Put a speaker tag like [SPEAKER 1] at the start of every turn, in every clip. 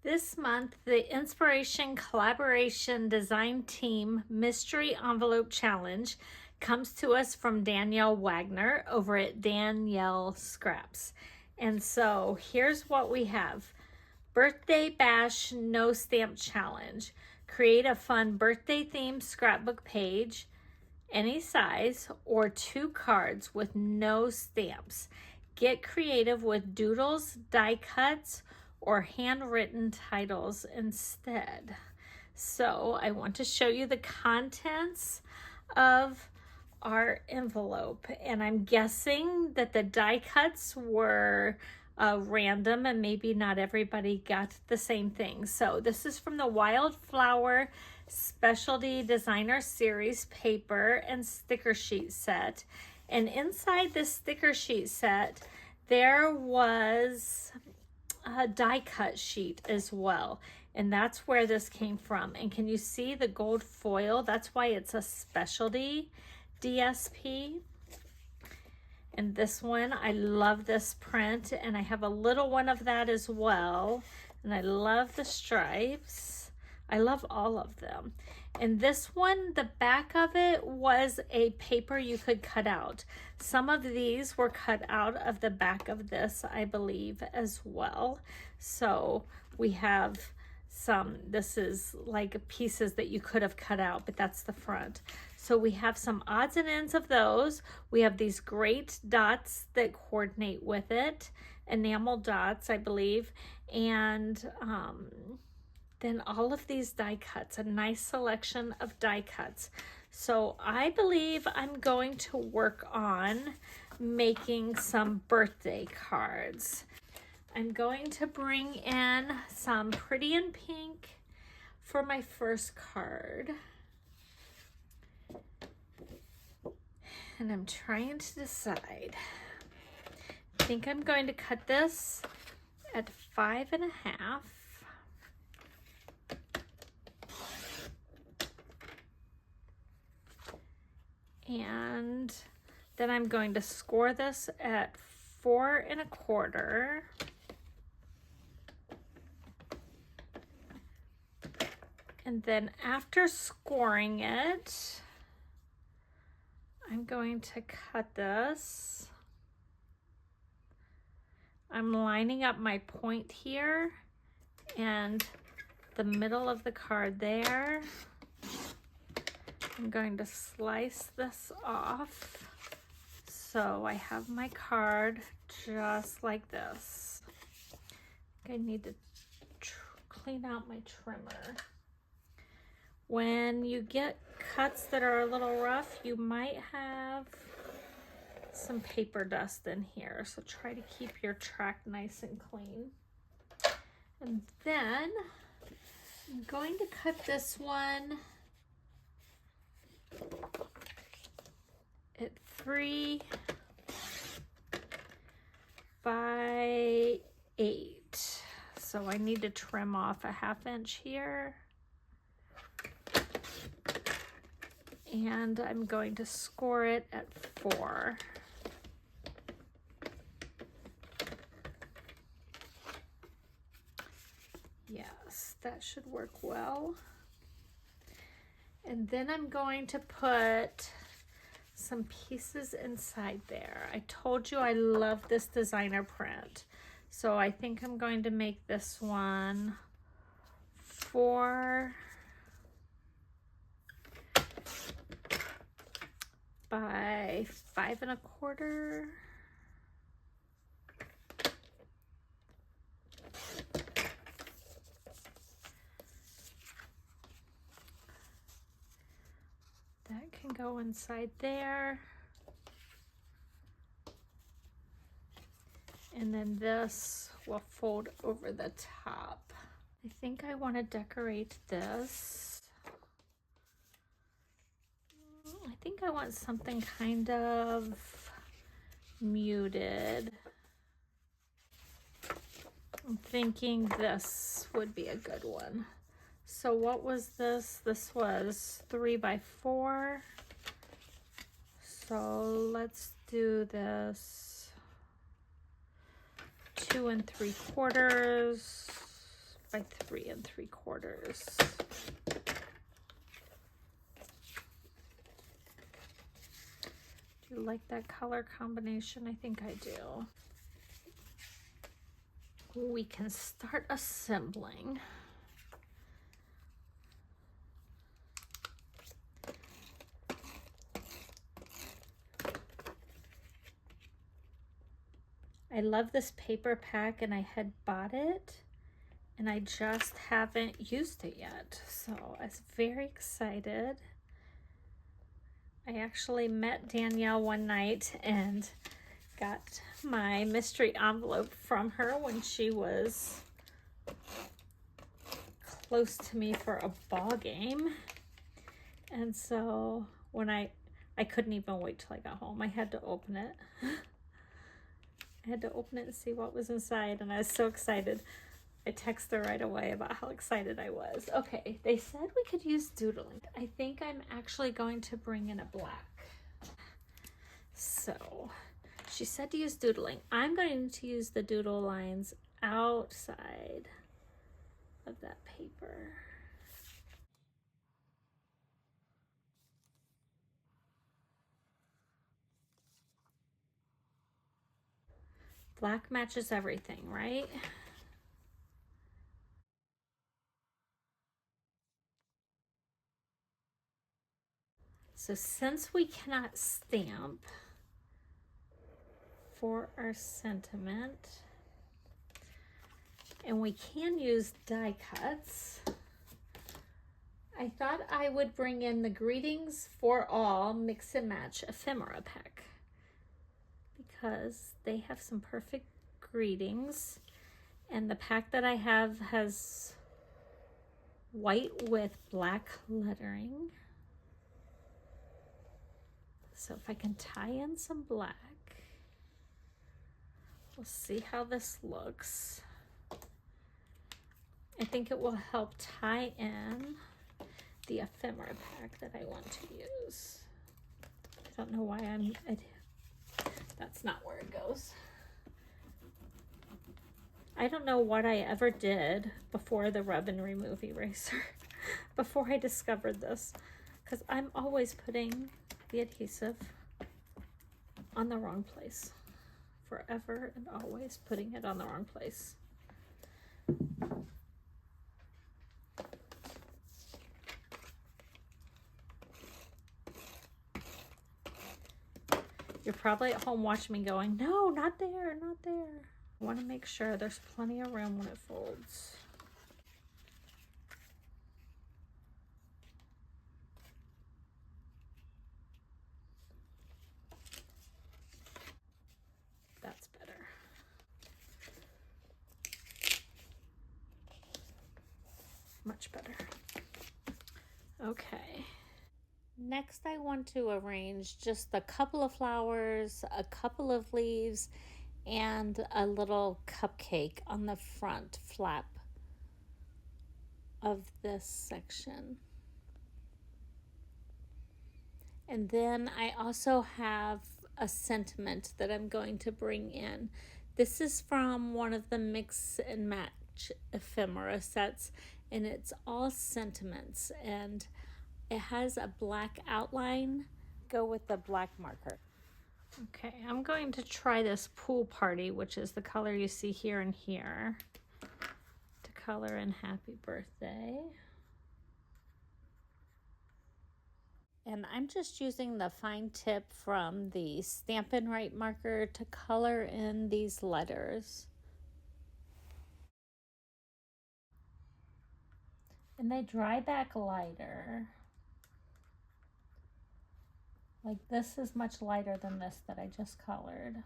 [SPEAKER 1] This month, the Inspiration Collaboration Design Team Mystery Envelope Challenge comes to us from Danielle Wagner over at Danielle Scraps. And so here's what we have. Birthday Bash No Stamp Challenge. Create a fun birthday themed scrapbook page, any size, or 2 cards with no stamps. Get creative with doodles, die cuts, or handwritten titles instead. So I want to show you the contents of our envelope, and I'm guessing that the die cuts were random and maybe not everybody got the same thing. So this is from the Wildflower Specialty Designer Series paper and sticker sheet set. And inside this sticker sheet set, there was a die cut sheet as well. And that's where this came from. And can you see the gold foil? That's why it's a specialty DSP. And this one, I love this print, and I have a little one of that as well. And I love the stripes. I love all of them. And this one, the back of it was a paper you could cut out. Some of these were cut out of the back of this, I believe, as well. So we have some, this is like pieces that you could have cut out, but that's the front. So we have some odds and ends of those. We have these great dots that coordinate with it, enamel dots, I believe, and then all of these die cuts, a nice selection of die cuts. So I believe I'm going to work on making some birthday cards. I'm going to bring in some Pretty in Pink for my first card. And I'm trying to decide. I think I'm going to cut this at 5.5. And then I'm going to score this at 4.25. And then after scoring it, I'm going to cut this. I'm lining up my point here and the middle of the card there. I'm going to slice this off so I have my card just like this. I need to clean out my trimmer. When you get cuts that are a little rough, you might have some paper dust in here, so try to keep your track nice and clean. And then I'm going to cut this one at 3 by 8. So I need to trim off a 1/2 inch here. And I'm going to score it at 4. Yes, that should work well. And then I'm going to put some pieces inside there. I told you I love this designer print. So I think I'm going to make this one 4 by 5.25. That can go inside there. And then this will fold over the top. I think I want to decorate this. I think I want something kind of muted. I'm thinking this would be a good one. So what was this? This was 3 by 4. So let's do this 2 3/4 by 3 3/4. Do you like that color combination? I think I do. We can start assembling. I love this paper pack, and I had bought it and I just haven't used it yet. So I was very excited. I actually met Danielle one night and got my mystery envelope from her when she was close to me for a ball game. And so when I couldn't even wait till I got home. I had to open it. I had to open it and see what was inside, and I was so excited. I texted her right away about how excited I was. Okay, they said we could use doodling. I think I'm actually going to bring in a black. So she said to use doodling. I'm going to use the doodle lines outside of that paper. Black matches everything, right? So since we cannot stamp for our sentiment, and we can use die cuts, I thought I would bring in the Greetings for All Mix and Match Ephemera pack because they have some perfect greetings, and the pack that I have has white with black lettering. So if I can tie in some black, we'll see how this looks. I think it will help tie in the ephemera pack that I want to use. I don't know why that's not where it goes. I don't know what I ever did before the rub and remove eraser, before I discovered this, because I'm always putting the adhesive on the wrong place. Forever and always putting it on the wrong place. You're probably at home watching me going, no, not there, not there. I want to make sure there's plenty of room when it folds. That's better. Much better. Okay. Next, I want to arrange just a couple of flowers, a couple of leaves, and a little cupcake on the front flap of this section. And then I also have a sentiment that I'm going to bring in. This is from one of the Mix and Match Ephemera sets, and it's all sentiments, and it has a black outline. Go with the black marker. Okay, I'm going to try this Pool Party, which is the color you see here and here, to color in Happy Birthday. And I'm just using the fine tip from the Stampin' Right marker to color in these letters. And they dry back lighter. Like this is much lighter than this that I just colored.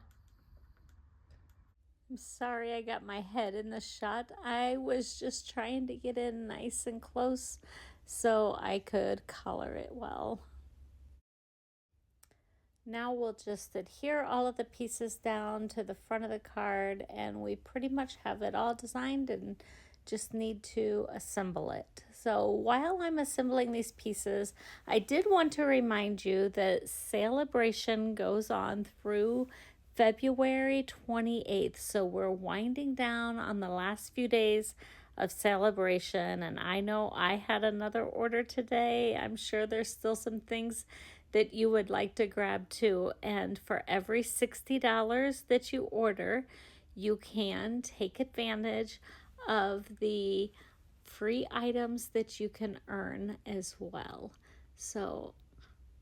[SPEAKER 1] I'm sorry I got my head in the shot. I was just trying to get in nice and close so I could color it well. Now we'll just adhere all of the pieces down to the front of the card, and we pretty much have it all designed and just need to assemble it. So while I'm assembling these pieces, I did want to remind you that Celebration goes on through February 28th. So we're winding down on the last few days of celebration. And I know I had another order today. I'm sure there's still some things that you would like to grab too. And for every $60 that you order, you can take advantage of the free items that you can earn as well. So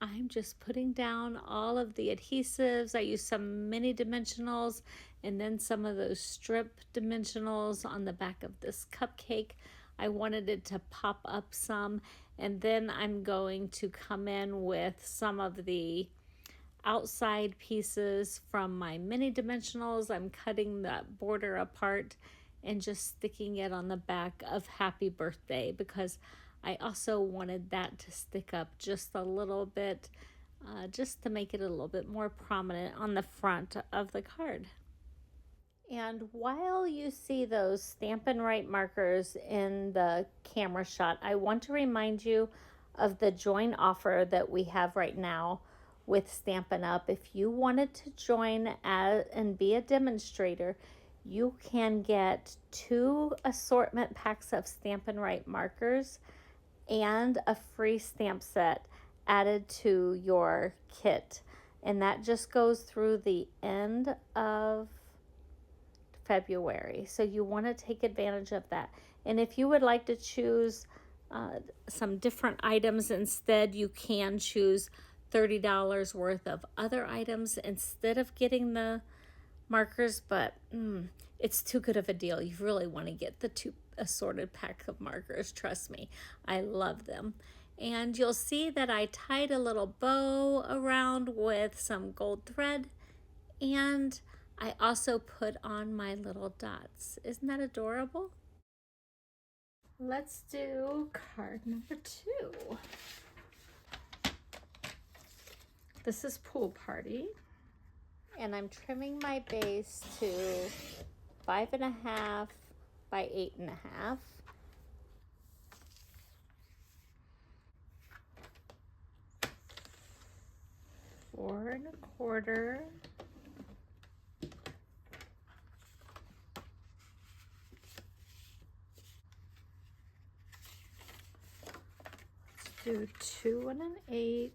[SPEAKER 1] I'm just putting down all of the adhesives. I use some mini dimensionals and then some of those strip dimensionals on the back of this cupcake. I wanted it to pop up some, and then I'm going to come in with some of the outside pieces from my mini dimensionals. I'm cutting that border apart and just sticking it on the back of Happy Birthday, because I also wanted that to stick up just a little bit, just to make it a little bit more prominent on the front of the card. And while you see those Stampin' Right markers in the camera shot, I want to remind you of the join offer that we have right now with Stampin' Up. If you wanted to join and be a demonstrator, you can get 2 assortment packs of Stampin' Right markers and a free stamp set added to your kit. And that just goes through the end of February. So you want to take advantage of that. And if you would like to choose some different items instead, you can choose $30 worth of other items instead of getting the markers, but it's too good of a deal. You really want to get the 2 assorted pack of markers. Trust me, I love them. And you'll see that I tied a little bow around with some gold thread, and I also put on my little dots. Isn't that adorable? Let's do card number 2. This is Pool Party. And I'm trimming my base to 5.5 by 8.5. Four and a quarter. Let's do 2 1/8.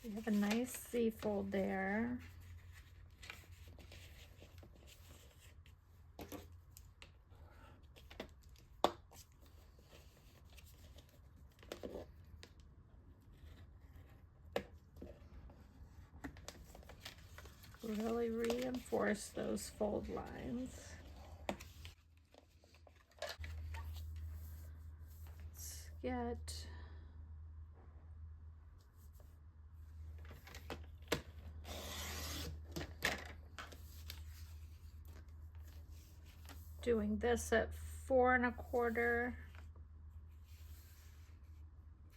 [SPEAKER 1] We have a nice Z-fold there. Really reinforce those fold lines. Let's get doing this at 4 1/4.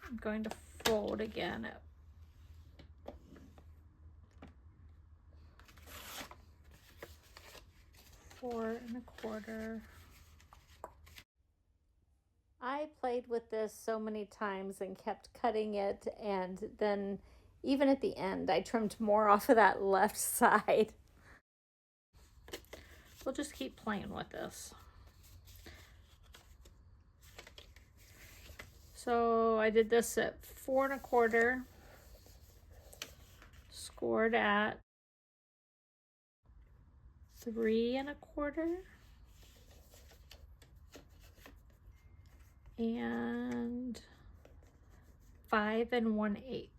[SPEAKER 1] I'm going to fold again at 4 1/4. I played with this so many times and kept cutting it, and then even at the end I trimmed more off of that left side. We'll just keep playing with this. So I did this at 4 1/4, scored at 3 1/4, and 5 1/8.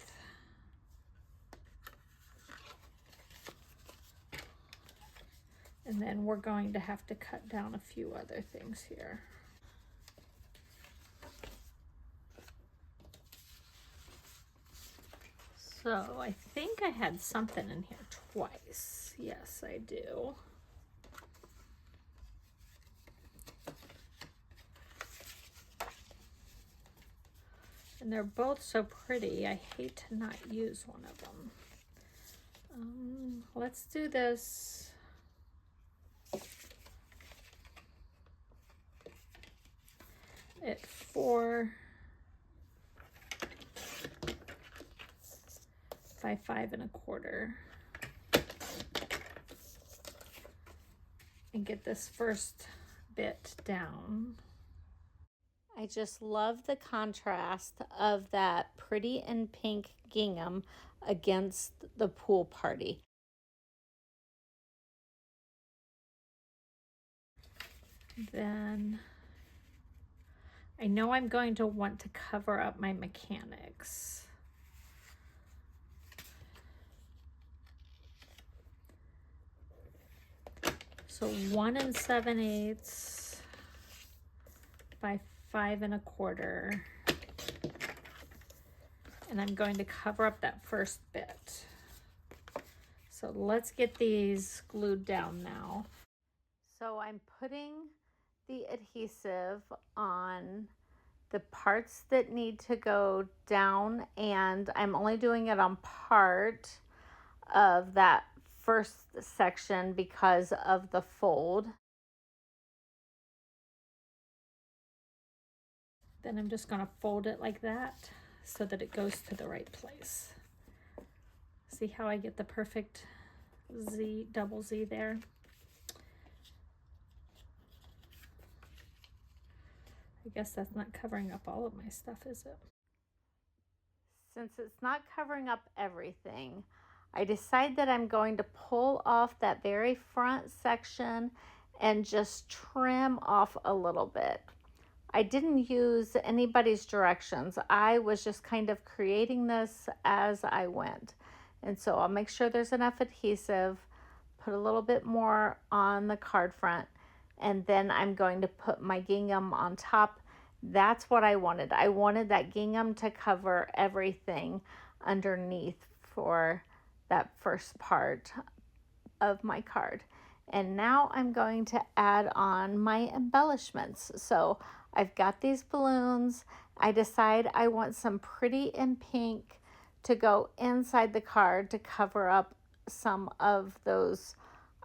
[SPEAKER 1] And then we're going to have to cut down a few other things here. So I think I had something in here twice. Yes, I do. And they're both so pretty. I hate to not use one of them. Let's do this. At 4 by 5 1/4. And get this first bit down. I just love the contrast of that pretty and pink gingham against the pool party. Then I know I'm going to want to cover up my mechanics. So 1 7/8 by 5 1/4. And I'm going to cover up that first bit. So let's get these glued down now. So I'm putting the adhesive on the parts that need to go down, and I'm only doing it on part of that first section because of the fold. Then I'm just going to fold it like that so that it goes to the right place. See how I get the perfect Z, double Z there? I guess that's not covering up all of my stuff, is it? Since it's not covering up everything, I decide that I'm going to pull off that very front section and just trim off a little bit. I didn't use anybody's directions. I was just kind of creating this as I went. And so I'll make sure there's enough adhesive, put a little bit more on the card front, and then I'm going to put my gingham on top. That's what I wanted. I wanted that gingham to cover everything underneath for that first part of my card. And now I'm going to add on my embellishments. So I've got these balloons. I decide I want some pretty and pink to go inside the card to cover up some of those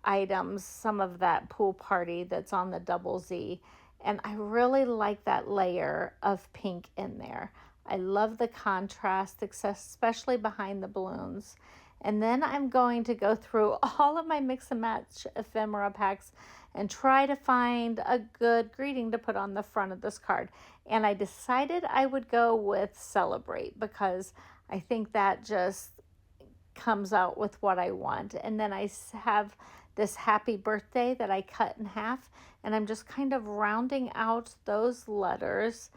[SPEAKER 1] items, some of that pool party that's on the double Z. And I really like that layer of pink in there. I love the contrast, especially behind the balloons. And then I'm going to go through all of my mix and match ephemera packs and try to find a good greeting to put on the front of this card. And I decided I would go with Celebrate because I think that just comes out with what I want. And then I have this happy birthday that I cut in half, and I'm just kind of rounding out those letters,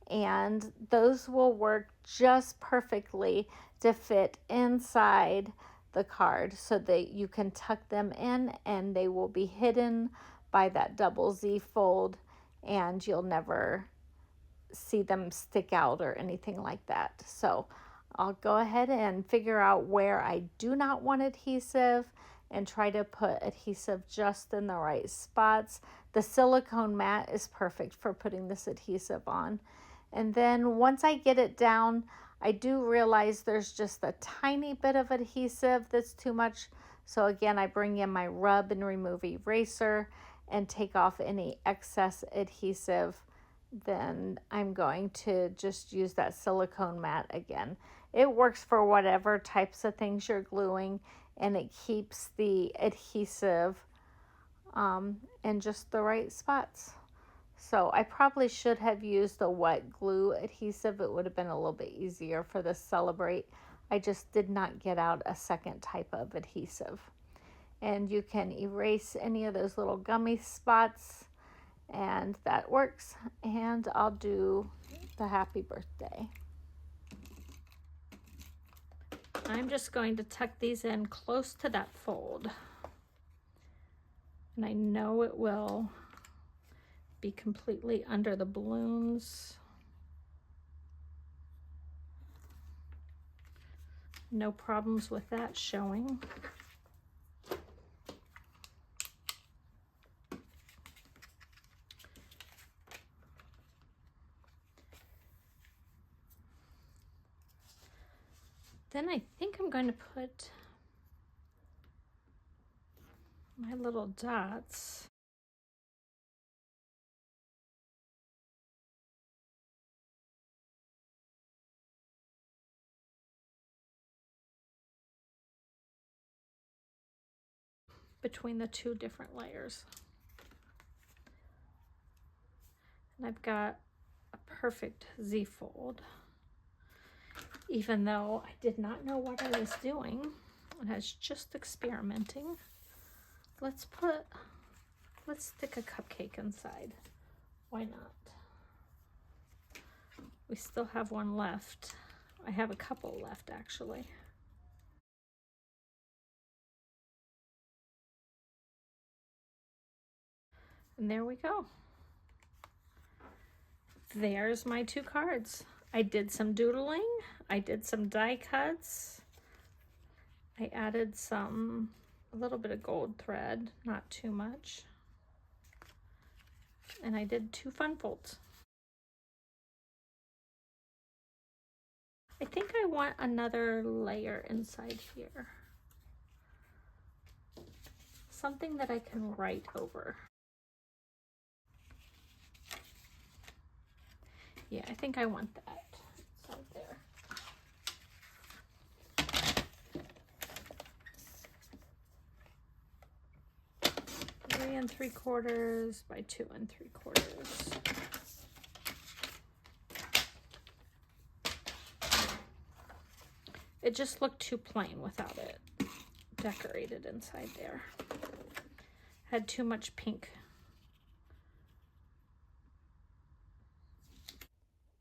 [SPEAKER 1] and those will work just perfectly to fit inside the card so that you can tuck them in and they will be hidden by that double Z fold, and you'll never see them stick out or anything like that. So I'll go ahead and figure out where I do not want adhesive and try to put adhesive just in the right spots. The silicone mat is perfect for putting this adhesive on. And then once I get it down, I do realize there's just a tiny bit of adhesive that's too much. So again, I bring in my rub and remove eraser and take off any excess adhesive. Then I'm going to just use that silicone mat again. It works for whatever types of things you're gluing, and it keeps the adhesive in just the right spots. So I probably should have used the wet glue adhesive. It would have been a little bit easier for the Celebrate. I just did not get out a second type of adhesive. And you can erase any of those little gummy spots, and that works. And I'll do the happy birthday. I'm just going to tuck these in close to that fold. And I know it will be completely under the balloons. No problems with that showing. Then I think I'm going to put my little dots between the two different layers. And I've got a perfect Z-fold, even though I did not know what I was doing and I was just experimenting. Let's stick a cupcake inside. Why not? We still have one left. I have a couple left, actually. And there we go. There's my two cards. I did some doodling. I did some die cuts. I added a little bit of gold thread, not too much. And I did 2 fun folds. I think I want another layer inside here. Something that I can write over. Yeah, I think I want that inside there. Three and 3/4 by 2 3/4. It just looked too plain without it decorated inside there. Had too much pink.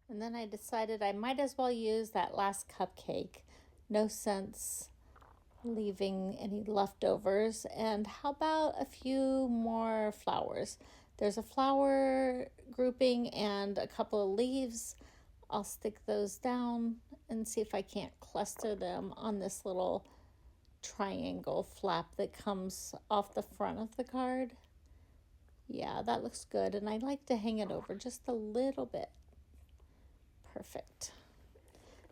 [SPEAKER 1] And then I decided I might as well use that last cupcake. No sense leaving any leftovers. And how about a few more flowers? There's a flower grouping and a couple of leaves. I'll stick those down and see if I can't cluster them on this little triangle flap that comes off the front of the card. Yeah, that looks good. And I like to hang it over just a little bit. Perfect.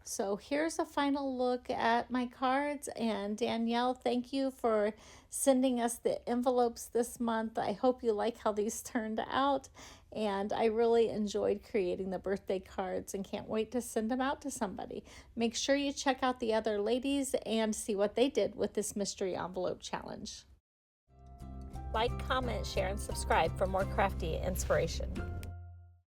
[SPEAKER 1] So here's a final look at my cards, and Danielle, thank you for sending us the envelopes this month. I hope you like how these turned out, and I really enjoyed creating the birthday cards and can't wait to send them out to somebody. Make sure you check out the other ladies and see what they did with this mystery envelope challenge. Like, comment, share, and subscribe for more crafty inspiration.